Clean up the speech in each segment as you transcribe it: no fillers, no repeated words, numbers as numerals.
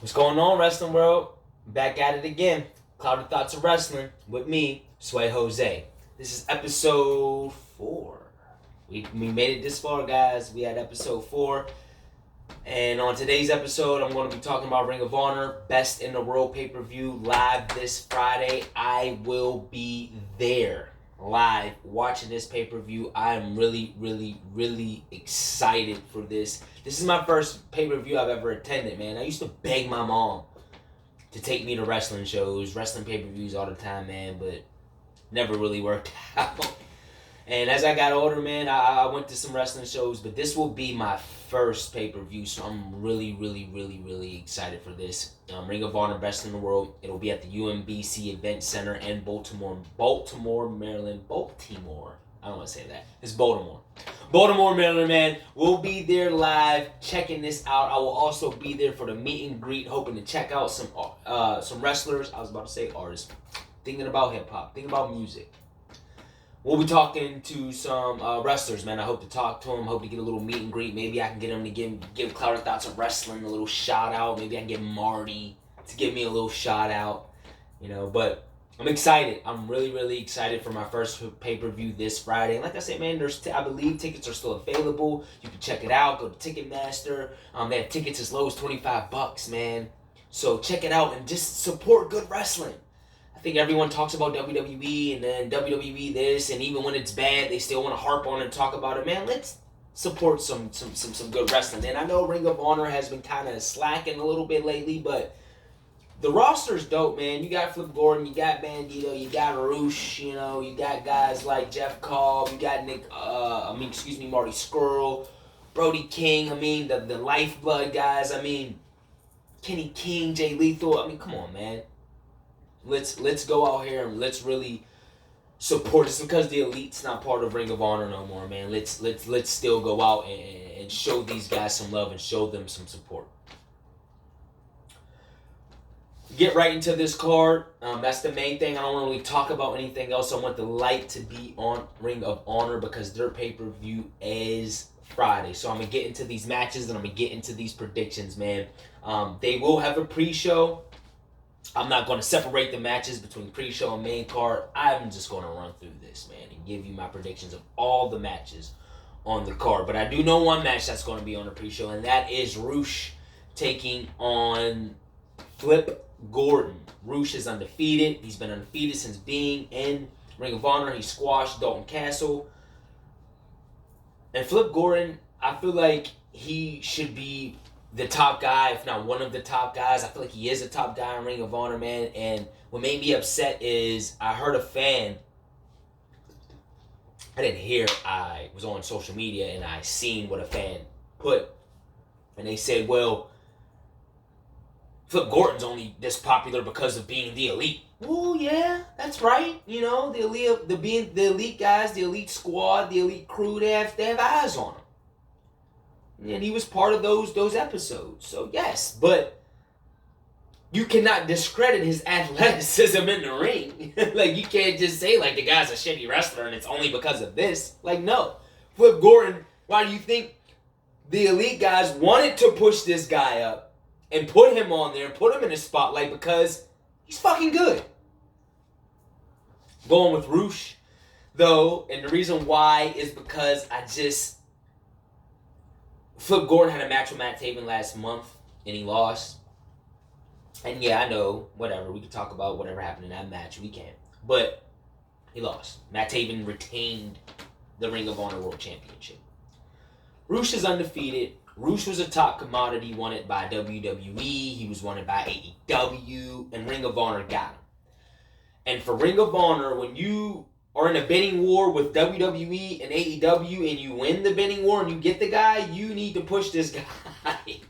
What's going on, wrestling world? Back at it again. Clouded Thoughts of Wrestling with me, Sway Jose. This is episode 4. We made it this far, guys. We had episode 4. And on today's episode, I'm going to be talking about Ring of Honor, Best in the World pay-per-view, live this Friday. I will be there live watching this pay-per-view. I'm really excited for this. This is my first pay-per-view I've ever attended, man. I used to beg my mom to take me to wrestling shows, wrestling pay-per-views all the time, man, but never really worked out. And as I got older, man, I went to some wrestling shows, but this will be my first pay-per-view, so I'm really excited for this. Ring of Honor, Best in the World. It'll be at the UMBC Event Center in Baltimore, Maryland. Baltimore. I don't want to say that. It's Baltimore. Baltimore, Maryland, man. We'll be there live, checking this out. I will also be there for the meet and greet, hoping to check out some wrestlers. I was about to say artists. Thinking about hip-hop. Thinking about music. We'll be talking to some wrestlers, man. I hope to talk to them. Hope to get a little meet and greet. Maybe I can get them to give Clouded Thoughts of Wrestling a little shout out. Maybe I can get Marty to give me a little shout out. But I'm excited. I'm really excited for my first pay-per-view this Friday. And like I said, man, I believe tickets are still available. You can check it out. Go to Ticketmaster. They have tickets as low as $25, man. So check it out and just support good wrestling. I think everyone talks about WWE and then WWE this, and even when it's bad, they still want to harp on it and talk about it. Man, let's support some good wrestling. And I know Ring of Honor has been kind of slacking a little bit lately, but the roster's dope, man. You got Flip Gordon, you got Bandito, you got ROH, you got guys like Jeff Cobb, you got Marty Scurll, Brody King, the Lifeblood guys, Kenny King, Jay Lethal. Come on, man. Let's go out here and let's really support. It's because the Elite's not part of Ring of Honor no more, man. Let's still go out and show these guys some love and show them some support. Get right into this card. That's the main thing. I don't want to really talk about anything else. I want the light to be on Ring of Honor because their pay-per-view is Friday. So I'm going to get into these matches and I'm going to get into these predictions, man. They will have a pre-show. I'm not going to separate the matches between pre-show and main card. I'm just going to run through this, man, and give you my predictions of all the matches on the card. But I do know one match that's going to be on the pre-show, and that is ROH taking on Flip Gordon. ROH is undefeated. He's been undefeated since being in Ring of Honor. He squashed Dalton Castle. And Flip Gordon, I feel like he should be the top guy, if not one of the top guys. I feel like he is a top guy in Ring of Honor, man. And what made me upset is I heard a fan. I didn't hear. I was on social media and I seen what a fan put. And they said, well, Flip Gordon's only this popular because of being the Elite. Well, yeah, that's right. The elite guys, the Elite squad, the Elite crew, they have eyes on him. And he was part of those episodes. So, yes, but you cannot discredit his athleticism in the ring. You can't just say, the guy's a shitty wrestler and it's only because of this. No. Flip Gordon, why do you think the Elite guys wanted to push this guy up and put him on there and put him in the spotlight? Because he's fucking good. Going with ROH, though, and the reason why is because Flip Gordon had a match with Matt Taven last month, and he lost. And yeah, I know, whatever. We can talk about whatever happened in that match. We can. But he lost. Matt Taven retained the Ring of Honor World Championship. ROH is undefeated. ROH was a top commodity wanted by WWE. He was wanted by AEW. And Ring of Honor got him. And for Ring of Honor, when you are in a bidding war with WWE and AEW and you win the bidding war and you get the guy, you need to push this guy.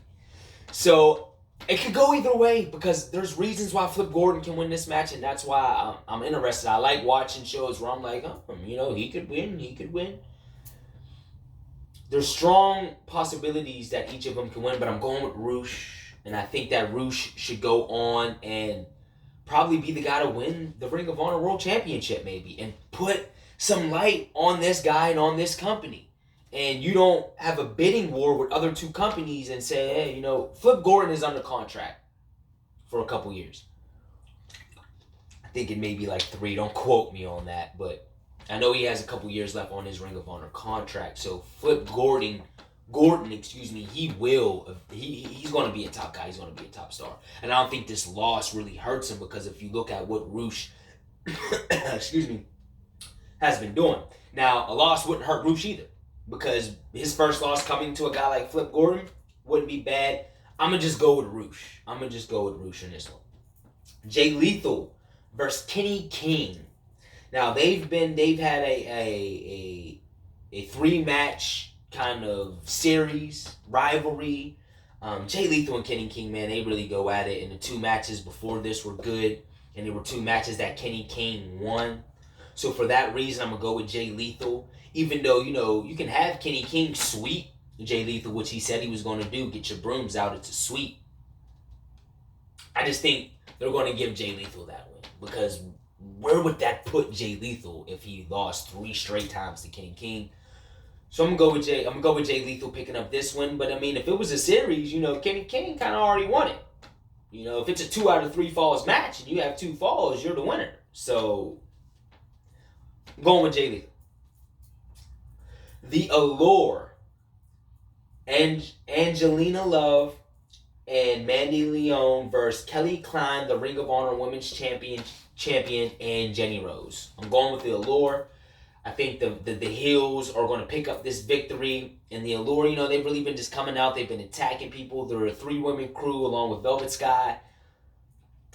So it could go either way because there's reasons why Flip Gordon can win this match, and that's why I'm interested. I like watching shows where I'm like, he could win. There's strong possibilities that each of them can win, but I'm going with ROH, and I think that ROH should go on and probably be the guy to win the Ring of Honor World Championship maybe and put some light on this guy and on this company. and you don't have a bidding war with other two companies and say, hey, Flip Gordon is under contract. for a couple years. I think it may be like 3. Don't quote me on that, but I know he has a couple years left on his Ring of Honor contract. So Flip Gordon, he's going to be a top guy. He's going to be a top star. And I don't think this loss really hurts him, because if you look at what Roosh, has been doing. Now, a loss wouldn't hurt Roosh either, because his first loss coming to a guy like Flip Gordon wouldn't be bad. I'm going to just go with Roosh. in this one. Jay Lethal versus Kenny King. Now, they've had a 3-match kind of series, rivalry. Jay Lethal and Kenny King, man, they really go at it. And the 2 matches before this were good. And there were 2 matches that Kenny King won. So for that reason, I'm going to go with Jay Lethal. Even though, you can have Kenny King sweep Jay Lethal, which he said he was going to do. Get your brooms out. It's a sweep. I just think they're going to give Jay Lethal that win. Because where would that put Jay Lethal if he lost 3 straight times to Kenny King? So I'm gonna go with Jay Lethal picking up this one. But I mean, if it was a series, Kenny King kind of already won it. If it's a 2 out of 3 falls match and you have 2 falls, you're the winner. So I'm going with Jay Lethal. The Allure, Angelina Love and Mandy Leon versus Kelly Klein, the Ring of Honor Women's Champion, and Jenny Rose. I'm going with the Allure. I think the heels are going to pick up this victory. And the Allure, they've really been just coming out. They've been attacking people. They're a 3-woman crew along with Velvet Sky.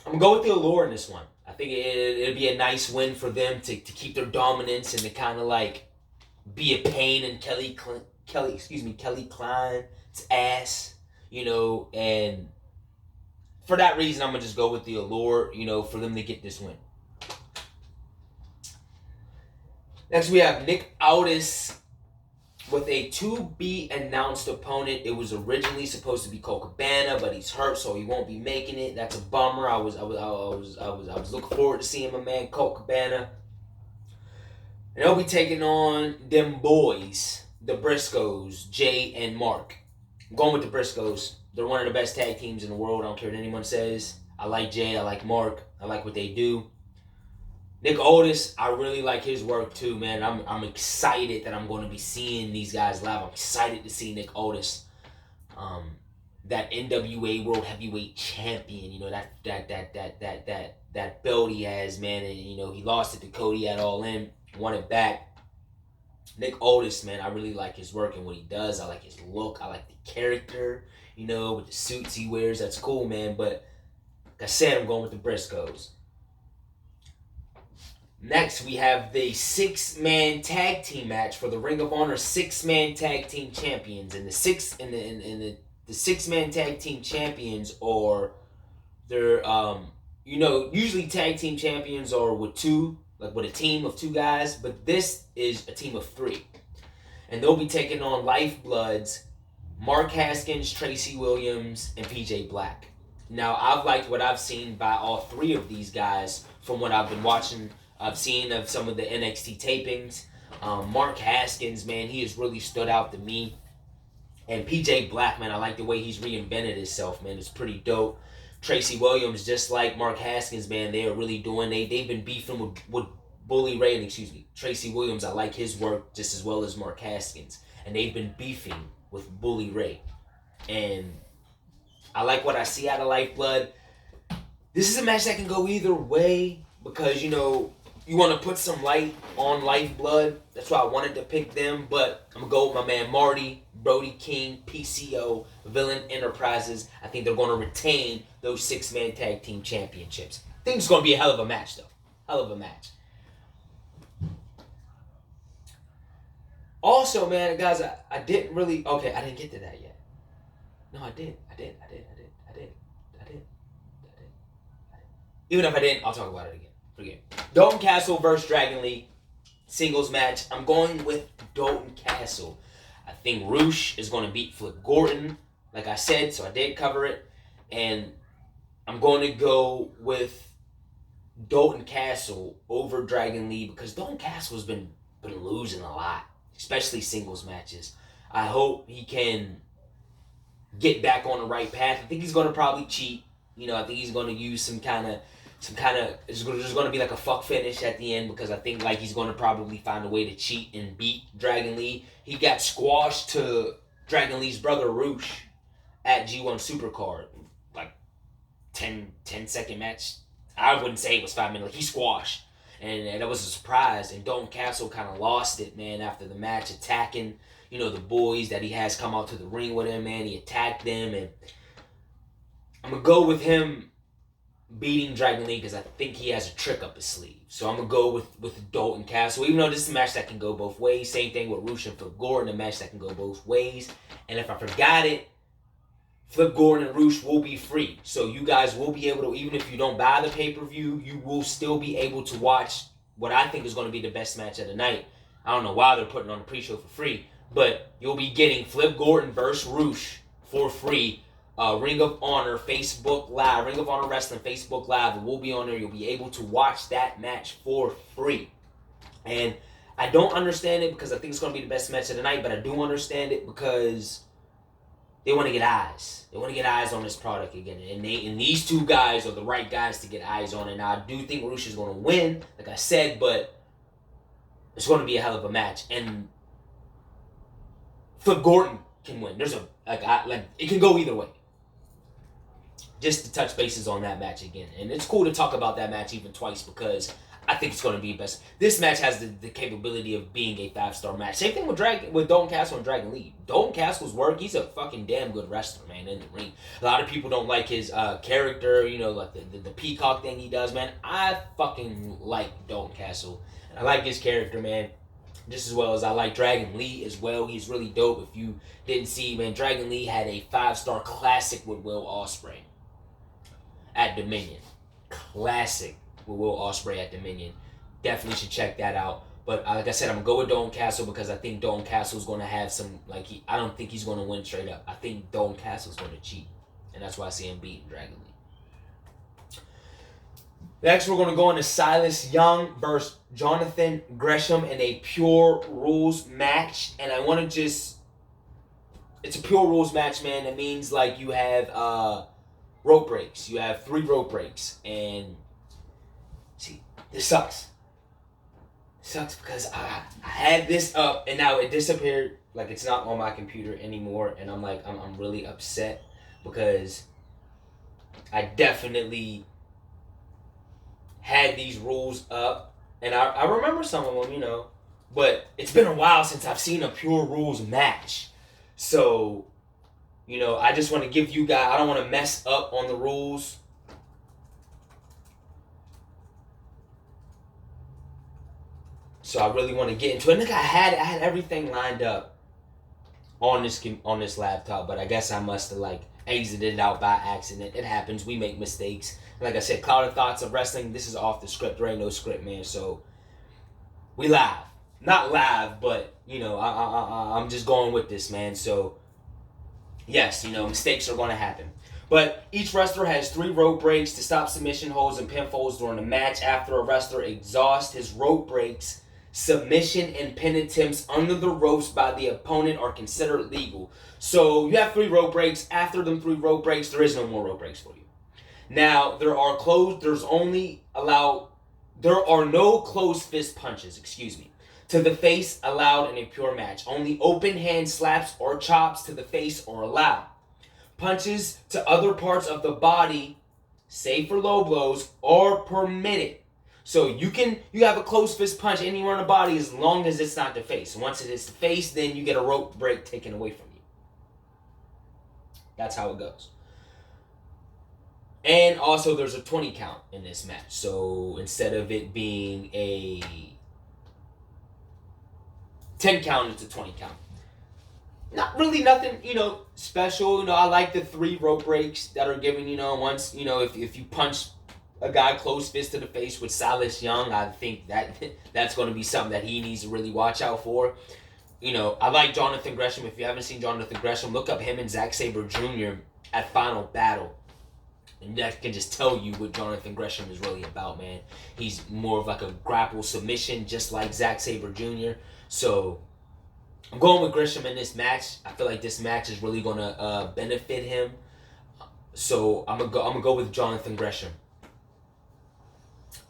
I'm going to go with the Allure in this one. I think it'll be a nice win for them to keep their dominance and to kind of like be a pain in Kelly Klein's ass, and for that reason, I'm going to just go with the Allure, for them to get this win. Next, we have Nick Aldis with a to-be-announced opponent. It was originally supposed to be Colt Cabana, but he's hurt, so he won't be making it. That's a bummer. I was looking forward to seeing my man Colt Cabana. And they'll be taking on them boys, the Briscoes, Jay and Mark. I'm going with the Briscoes. They're one of the best tag teams in the world. I don't care what anyone says. I like Jay. I like Mark. I like what they do. Nick Aldis, I really like his work too, man. I'm excited that I'm going to be seeing these guys live. I'm excited to see Nick Aldis, that NWA World Heavyweight Champion. That belt he has, man. And he lost it to Cody at All In, won it back. Nick Aldis, man, I really like his work and what he does. I like his look. I like the character, with the suits he wears. That's cool, man. But like I said, I'm going with the Briscoes. Next, we have the 6-man tag team match for the Ring of Honor 6-man tag team champions, and the 6-man tag team champions are usually tag team champions are with 2, like with a team of 2 guys, but this is a team of 3, and they'll be taking on Lifebloods, Mark Haskins, Tracy Williams, and PJ Black. Now, I've liked what I've seen by all 3 of these guys from what I've been watching. I've seen of some of the NXT tapings. Mark Haskins, man, he has really stood out to me. And PJ Black, man, I like the way he's reinvented himself, man. It's pretty dope. Tracy Williams, just like Mark Haskins, man, they are really doing, they've been beefing with Bully Ray, and Tracy Williams, I like his work just as well as Mark Haskins. And they've been beefing with Bully Ray. And I like what I see out of Lifeblood. This is a match that can go either way because, you want to put some light on Lifeblood. That's why I wanted to pick them. But I'm going to go with my man Marty, Brody King, PCO, Villain Enterprises. I think they're going to retain those 6-man tag team championships. I think it's going to be a hell of a match, though. Hell of a match. Also, man, guys, I didn't really... Okay, I didn't get to that yet. No, I did. Even if I didn't, I'll talk about it again. Forget. Dalton Castle versus Dragon Lee singles match. I'm going with Dalton Castle. I think Roosh is going to beat Flip Gordon, like I said, so I did cover it. And I'm going to go with Dalton Castle over Dragon Lee because Dalton Castle's been losing a lot, especially singles matches. I hope he can get back on the right path. I think he's going to probably cheat. I think he's going to use some kind of. It's just going to be like a fuck finish at the end because I think like he's going to probably find a way to cheat and beat Dragon Lee. He got squashed to Dragon Lee's brother ROH at G1 Supercard, like 10-second match. I wouldn't say it was 5 minutes. Like he squashed, and that was a surprise. And Dalton Castle kind of lost it, man, after the match, attacking the boys that he has come out to the ring with him, man. He attacked them, and I'm gonna go with him beating Dragon Lee because I think he has a trick up his sleeve. So I'm going to go with Dalton Castle, even though this is a match that can go both ways. Same thing with Rush and Flip Gordon, a match that can go both ways. And if I forgot it, Flip Gordon and Rush will be free. So you guys will be able to, even if you don't buy the pay-per-view, you will still be able to watch what I think is going to be the best match of the night. I don't know why they're putting on the pre-show for free, but you'll be getting Flip Gordon versus Rush for free. Ring of Honor Facebook Live, Ring of Honor Wrestling Facebook Live. It will be on there. You'll be able to watch that match for free. And I don't understand it because I think it's going to be the best match of the night, but I do understand it because they want to get eyes. They want to get eyes on this product again. And these two guys are the right guys to get eyes on it. Now, I do think Rush is going to win, like I said, but it's going to be a hell of a match. And Flip Gordon can win. There's it can go either way. Just to touch bases on that match again. And it's cool to talk about that match even twice because I think it's going to be best. This match has the capability of being a 5-star match. Same thing with Dalton Castle and Dragon Lee. Dalton Castle's work, he's a fucking damn good wrestler, man, in the ring. A lot of people don't like his character, like the peacock thing he does, man. I fucking like Dalton Castle. And I like his character, man. Just as well as I like Dragon Lee as well. He's really dope. If you didn't see, man, Dragon Lee had a 5-star classic with Will Ospreay at Dominion. Classic with Will Ospreay at Dominion. Definitely should check that out. But like I said, I'm going to go with Dalton Castle because I think Dalton Castle's going to have some, I don't think he's going to win straight up. I think Dalton Castle's going to cheat. And that's why I see him beating Dragon Lee. Next, we're going to go into Silas Young versus Jonathan Gresham in a Pure Rules match. And I want to it's a Pure Rules match, man. That means you have rope breaks. You have 3 rope breaks. And see, this sucks. It sucks because I had this up and now it disappeared. It's not on my computer anymore. And I'm really upset because I definitely had these rules up. And I remember some of them, But it's been a while since I've seen a Pure Rules match. So I just want to give you guys, I don't want to mess up on the rules. So I really want to get into it. Look, I had everything lined up on this laptop, but I guess I must have exited it out by accident. It happens. We make mistakes. Like I said, Clouded Thoughts of Wrestling, this is off the script. There ain't no script, man. So we live. Not live, but I'm just going with this, man. So yes, mistakes are going to happen. But each wrestler has 3 rope breaks to stop submission holds and pinfalls during the match. After a wrestler exhausts his rope breaks, submission and pin attempts under the ropes by the opponent are considered legal. So you have 3 rope breaks. After them 3 rope breaks, there is no more rope breaks for you. Now, there are no closed fist punches, to the face allowed in a pure match. Only open hand slaps or chops to the face are allowed. Punches to other parts of the body, save for low blows, are permitted. So you have a closed fist punch anywhere in the body as long as it's not the face. Once it is the face, then you get a rope break taken away from you. That's how it goes. And also there's a 20 count in this match. So instead of it being a 10 count, it's a 20 count. Not really nothing, special. I like the 3 rope breaks that are given, once, if you punch a guy close fist to the face with Silas Young, I think that's going to be something that he needs to really watch out for. I like Jonathan Gresham. If you haven't seen Jonathan Gresham, look up him and Zack Sabre Jr. at Final Battle. And that can just tell you what Jonathan Gresham is really about, man. He's more of a grapple submission, just like Zack Sabre Jr. So I'm going with Gresham in this match. I feel like this match is really going to benefit him. So I'm gonna go with Jonathan Gresham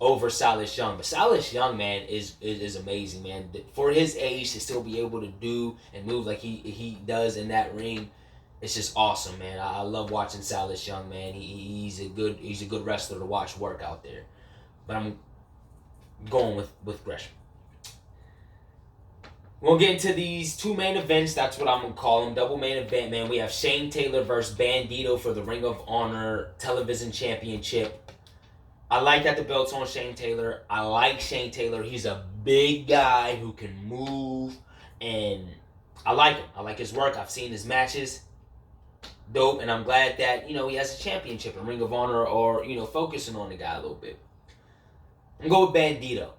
over Silas Young. But Silas Young, man, is amazing, man. For his age to still be able to do and move like he does in that ring, it's just awesome, man. I love watching Silas Young, man. He's a good wrestler to watch work out there. But I'm going with Gresham. We'll get into these two main events. That's what I'm going to call them. Double main event, man. We have Shane Taylor versus Bandito for the Ring of Honor Television Championship. I like that the belt's on Shane Taylor. I like Shane Taylor. He's a big guy who can move, and I like him. I like his work. I've seen his matches. Dope, and I'm glad that, he has a championship in Ring of Honor or, focusing on the guy a little bit. I'm going with Bandito.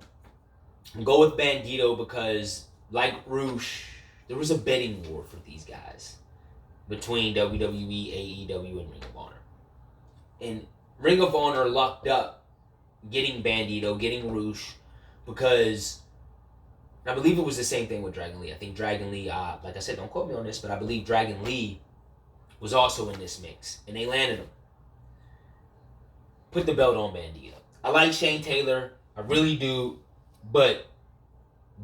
Because, like ROH, there was a bidding war for these guys between WWE, AEW, and Ring of Honor. And Ring of Honor lucked up getting Bandito, getting ROH, because I believe it was the same thing with Dragon Lee. I think Dragon Lee, like I said, don't quote me on this, but I believe Dragon Lee was also in this mix, and they landed him. Put the belt on Bandito. I like Shane Taylor, I really do, but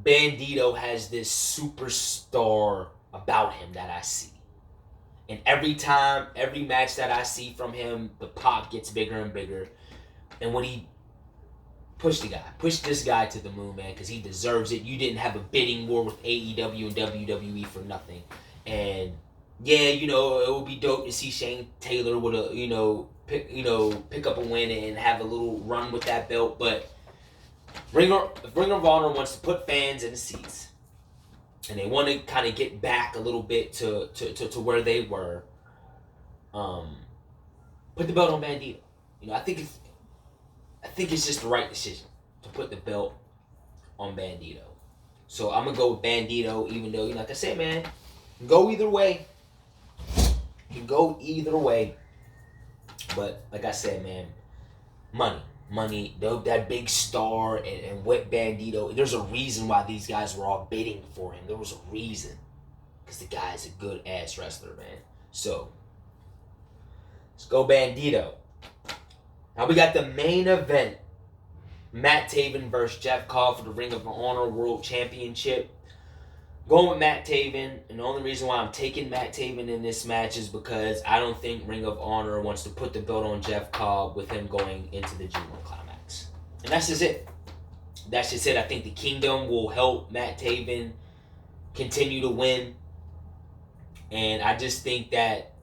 Bandito has this superstar about him that I see. And every match that I see from him, the pop gets bigger and bigger. And when he pushed this guy to the moon, man, because he deserves it. You didn't have a bidding war with AEW and WWE for nothing. And yeah, it would be dope to see Shane Taylor with a, pick up a win and have a little run with that belt. But Ring of Honor wants to put fans in the seats, and they want to kind of get back a little bit to where they were. Put the belt on Bandito. I think it's just the right decision to put the belt on Bandito. So I'm gonna go with Bandito, even though, like I said, man, go either way. You can go either way. But like I said, man, money, that big star and with Bandito, there's a reason why these guys were all bidding for him. There was a reason. Because the guy's a good ass wrestler, man. So, let's go Bandito. Now we got the main event. Matt Taven versus Jeff Cobb for the Ring of Honor World Championship. Going with Matt Taven, and the only reason why I'm taking Matt Taven in this match is because I don't think Ring of Honor wants to put the belt on Jeff Cobb with him going into the G1 Climax. And that's just it. I think the Kingdom will help Matt Taven continue to win. And I just think that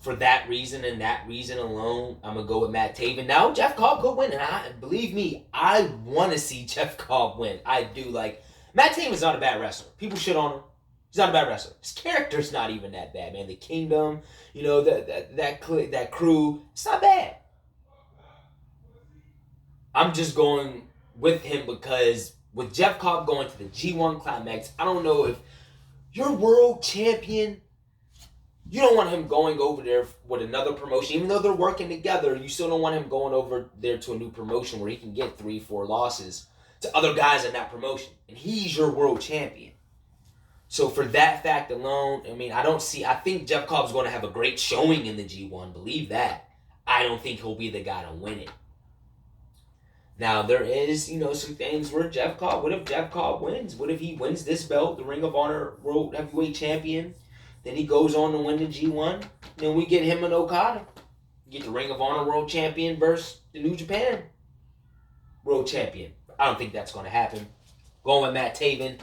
for that reason and that reason alone, I'm going to go with Matt Taven. Now, Jeff Cobb could win, and believe me, I want to see Jeff Cobb win. I do. Matt Taven's not a bad wrestler. People shit on him. He's not a bad wrestler. His character's not even that bad, man. The Kingdom, that crew, it's not bad. I'm just going with him because with Jeff Cobb going to the G1 Climax, I don't know if you're world champion, you don't want him going over there with another promotion. Even though they're working together, you still don't want him going over there to a new promotion where he can get 3-4 losses to other guys in that promotion. And he's your world champion. So for that fact alone, I think Jeff Cobb's going to have a great showing in the G1. Believe that. I don't think he'll be the guy to win it. Now, there is, some things where what if Jeff Cobb wins? What if he wins this belt, the Ring of Honor World Heavyweight Champion? Then he goes on to win the G1. Then we get him and Okada. Get the Ring of Honor World Champion versus the New Japan World Champion. I don't think that's going to happen. Going with Matt Taven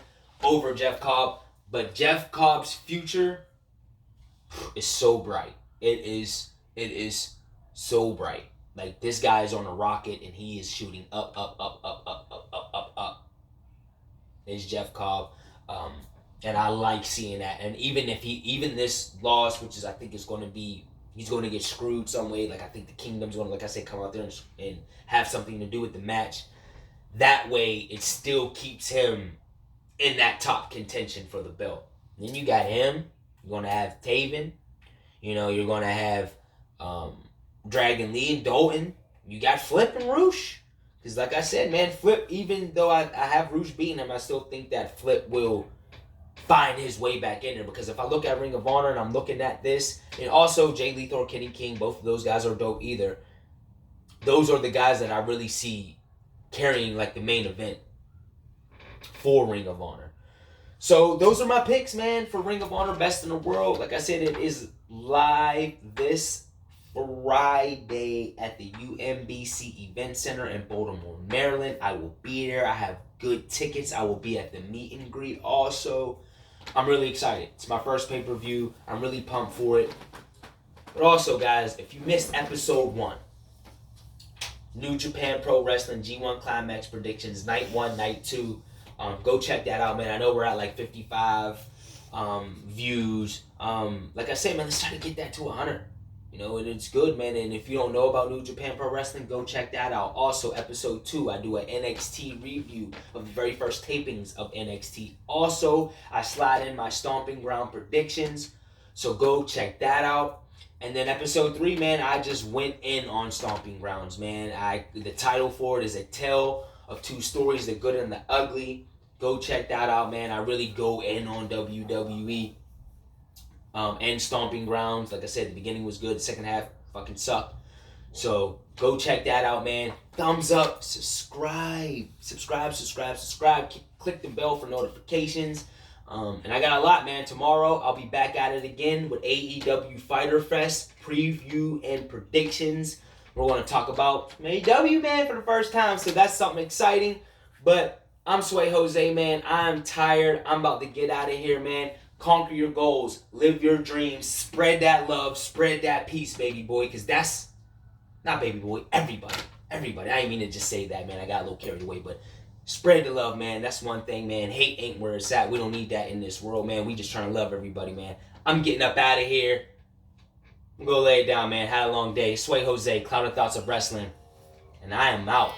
over Jeff Cobb. But Jeff Cobb's future is so bright. It is so bright. This guy is on a rocket and he is shooting up. Is Jeff Cobb. And I like seeing that. And even this loss, which is I think is going to be, he's going to get screwed some way. I think the Kingdom's going to, like I said, come out there and have something to do with the match. That way, it still keeps him in that top contention for the belt. Then you got him. You're going to have Taven. You're going to have Dragon Lee and Dalton. You got Flip and ROH. Because like I said, man, Flip, even though I have ROH beating him, I still think that Flip will find his way back in there. Because if I look at Ring of Honor and I'm looking at this, and also Jay Lethal or Kenny King, both of those guys are dope either. Those are the guys that I really see carrying like the main event for Ring of Honor. So those are my picks, man, for Ring of Honor Best in the World. Like I said, it is live this Friday at the UMBC Event Center in Baltimore, Maryland. I will be there. I have good tickets. I will be at the meet and greet also. I'm really excited. It's my first pay-per-view. I'm really pumped for it. But also, guys, if you missed episode 1, New Japan Pro Wrestling G1 Climax predictions, night 1, night 2. Go check that out, man. I know we're at like 55 views. Like I said, man, let's try to get that to 100. You know, and it's good, man. And if you don't know about New Japan Pro Wrestling, go check that out. Also, episode 2, I do an NXT review of the very first tapings of NXT. Also, I slide in my Stomping Ground predictions. So go check that out. And then episode 3, man, I just went in on Stomping Grounds, man. The title for it is A Tale of Two Stories, The Good and the Ugly. Go check that out, man. I really go in on WWE. And Stomping Grounds. Like I said, the beginning was good. The second half fucking sucked. So go check that out, man. Thumbs up. Subscribe. Click the bell for notifications. And I got a lot, man. Tomorrow, I'll be back at it again with AEW Fighter Fest preview and predictions. We're going to talk about AEW, man, for the first time. So that's something exciting. But I'm Sway Jose, man. I'm tired. I'm about to get out of here, man. Conquer your goals, live your dreams, spread that love, spread that peace, baby boy, because that's, not baby boy, everybody. I didn't mean to just say that, man. I got a little carried away, but spread the love, man. That's one thing, man. Hate ain't where it's at. We don't need that in this world, man. We just trying to love everybody, man. I'm getting up out of here. I'm going to lay it down, man. Had a long day. Sway Jose, Clouded Thoughts of Wrestling, and I am out.